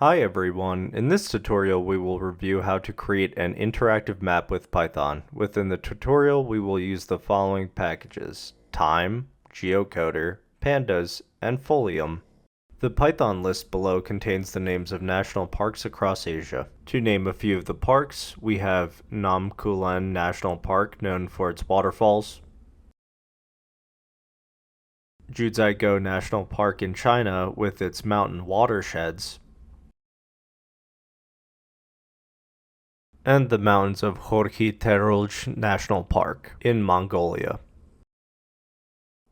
Hi everyone, in this tutorial we will review how to create an interactive map with Python. Within the tutorial we will use the following packages: Time, Geocoder, Pandas, and Folium. The Python list below contains the names of national parks across Asia. To name a few of the parks, we have Nam Kulen National Park, known for its waterfalls, Jiuzhaigou National Park in China with its mountain watersheds, and the mountains of Gorki Terulj National Park in Mongolia.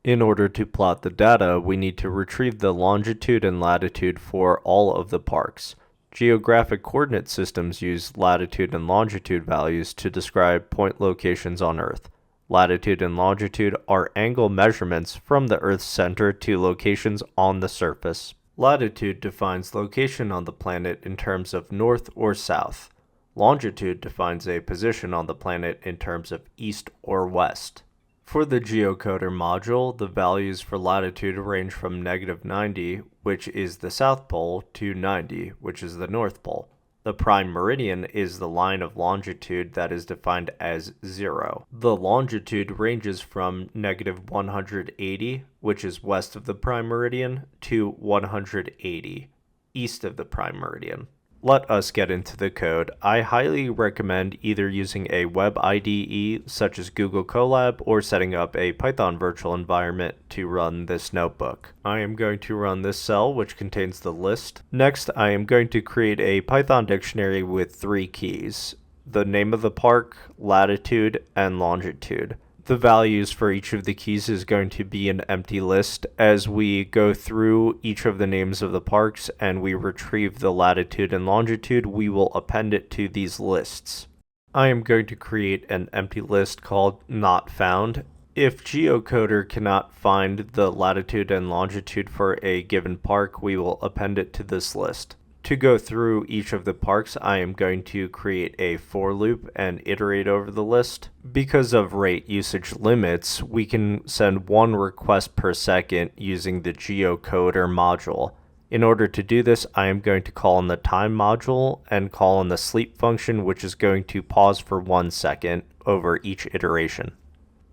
In order to plot the data, we need to retrieve the longitude and latitude for all of the parks. Geographic coordinate systems use latitude and longitude values to describe point locations on Earth. Latitude and longitude are angle measurements from the Earth's center to locations on the surface. Latitude defines location on the planet in terms of north or south. Longitude defines a position on the planet in terms of east or west. For the geocoder module, the values for latitude range from -90, which is the South Pole, to 90, which is the North Pole. The prime meridian is the line of longitude that is defined as 0. The longitude ranges from -180, which is west of the prime meridian, to 180, east of the prime meridian. Let us get into the code. I highly recommend either using a web IDE such as Google Colab or setting up a Python virtual environment to run this notebook. I am going to run this cell, which contains the list. Next, I am going to create a Python dictionary with 3 keys: the name of the park, latitude, and longitude. The values for each of the keys is going to be an empty list. As we go through each of the names of the parks and we retrieve the latitude and longitude, we will append it to these lists. I am going to create an empty list called not found. If Geocoder cannot find the latitude and longitude for a given park, we will append it to this list. To go through each of the parks, I am going to create a for loop and iterate over the list. Because of rate usage limits, we can send 1 request per second using the geocoder module. In order to do this, I am going to call on the time module and call on the sleep function, which is going to pause for 1 second over each iteration.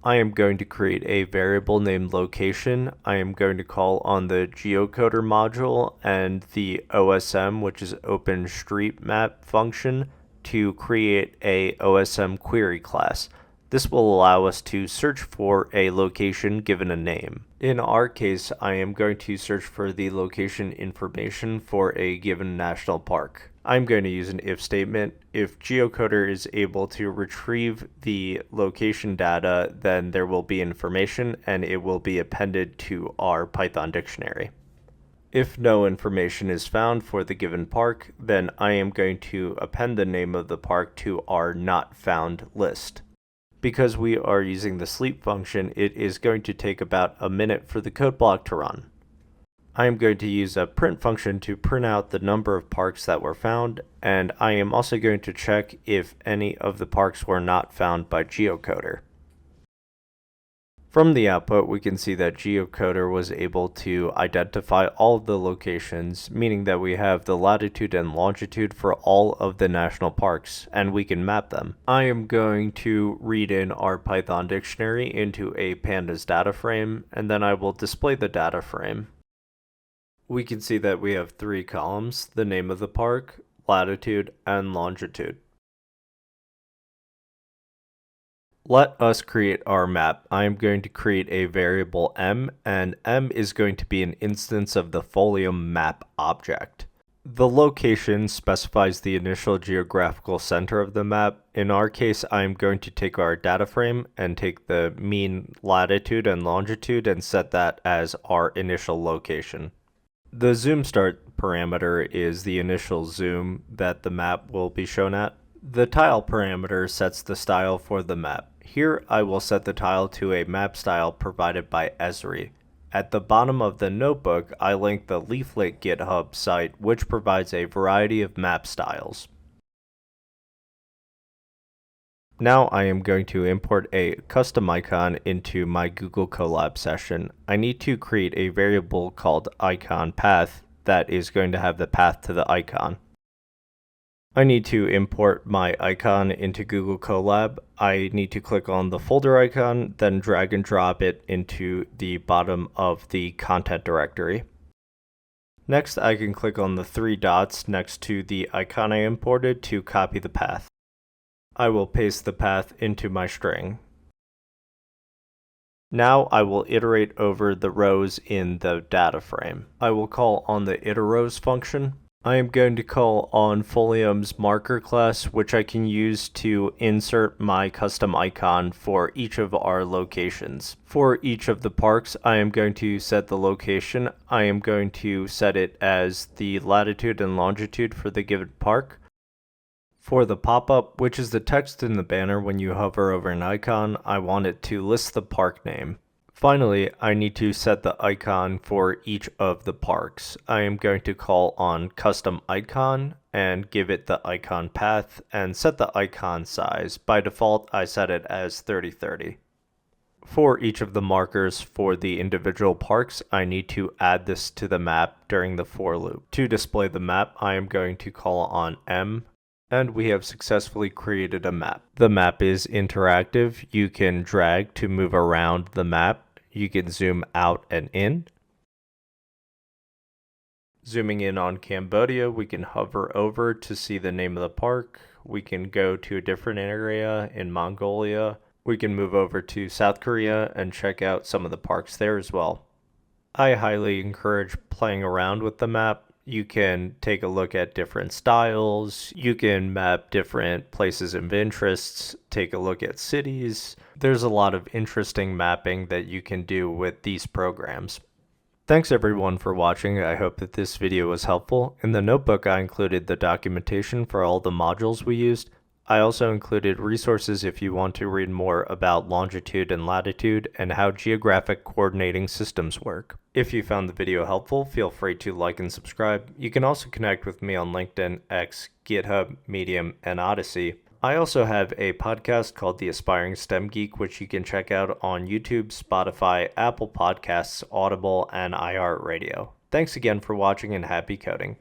I am going to create a variable named location. I am going to call on the geocoder module and the OSM, which is OpenStreetMap function, to create a OSM query class. This will allow us to search for a location given a name. In our case, I am going to search for the location information for a given national park. I'm going to use an if statement. If Geocoder is able to retrieve the location data, then there will be information and it will be appended to our Python dictionary. If no information is found for the given park, then I am going to append the name of the park to our not found list. Because we are using the sleep function, it is going to take about a minute for the code block to run. I am going to use a print function to print out the number of parks that were found, and I am also going to check if any of the parks were not found by Geocoder. From the output, we can see that Geocoder was able to identify all of the locations, meaning that we have the latitude and longitude for all of the national parks, and we can map them. I am going to read in our Python dictionary into a pandas data frame, and then I will display the data frame. We can see that we have 3 columns: the name of the park, latitude, and longitude. Let us create our map. I am going to create a variable m, and m is going to be an instance of the Folium map object. The location specifies the initial geographical center of the map. In our case, I am going to take our data frame and take the mean latitude and longitude and set that as our initial location. The zoom start parameter is the initial zoom that the map will be shown at. The tile parameter sets the style for the map. Here I will set the tile to a map style provided by Esri. At the bottom of the notebook, I link the Leaflet GitHub site, which provides a variety of map styles. Now I am going to import a custom icon into my Google Colab session. I need to create a variable called icon path that is going to have the path to the icon. I need to import my icon into Google Colab. I need to click on the folder icon, then drag and drop it into the bottom of the content directory. Next, I can click on the 3 dots next to the icon I imported to copy the path. I will paste the path into my string. Now I will iterate over the rows in the data frame. I will call on the iteRows function. I am going to call on Folium's marker class, which I can use to insert my custom icon for each of our locations. For each of the parks, I am going to set the location. I am going to set it as the latitude and longitude for the given park. For the pop-up, which is the text in the banner when you hover over an icon, I want it to list the park name. Finally, I need to set the icon for each of the parks. I am going to call on custom icon and give it the icon path and set the icon size. By default, I set it as 3030. For each of the markers for the individual parks, I need to add this to the map during the for loop. To display the map, I am going to call on M, and we have successfully created a map. The map is interactive. You can drag to move around the map. You can zoom out and in. Zooming in on Cambodia, we can hover over to see the name of the park. We can go to a different area in Mongolia. We can move over to South Korea and check out some of the parks there as well. I highly encourage playing around with the map. You can take a look at different styles. You can map different places of interests, take a look at cities. There's a lot of interesting mapping that you can do with these programs. Thanks everyone for watching. I hope that this video was helpful. In the notebook, I included the documentation for all the modules we used. I also included resources if you want to read more about longitude and latitude and how geographic coordinating systems work. If you found the video helpful, feel free to like and subscribe. You can also connect with me on LinkedIn, X, GitHub, Medium, and Odyssey. I also have a podcast called The Aspiring STEM Geek, which you can check out on YouTube, Spotify, Apple Podcasts, Audible, and iHeartRadio. Thanks again for watching and happy coding.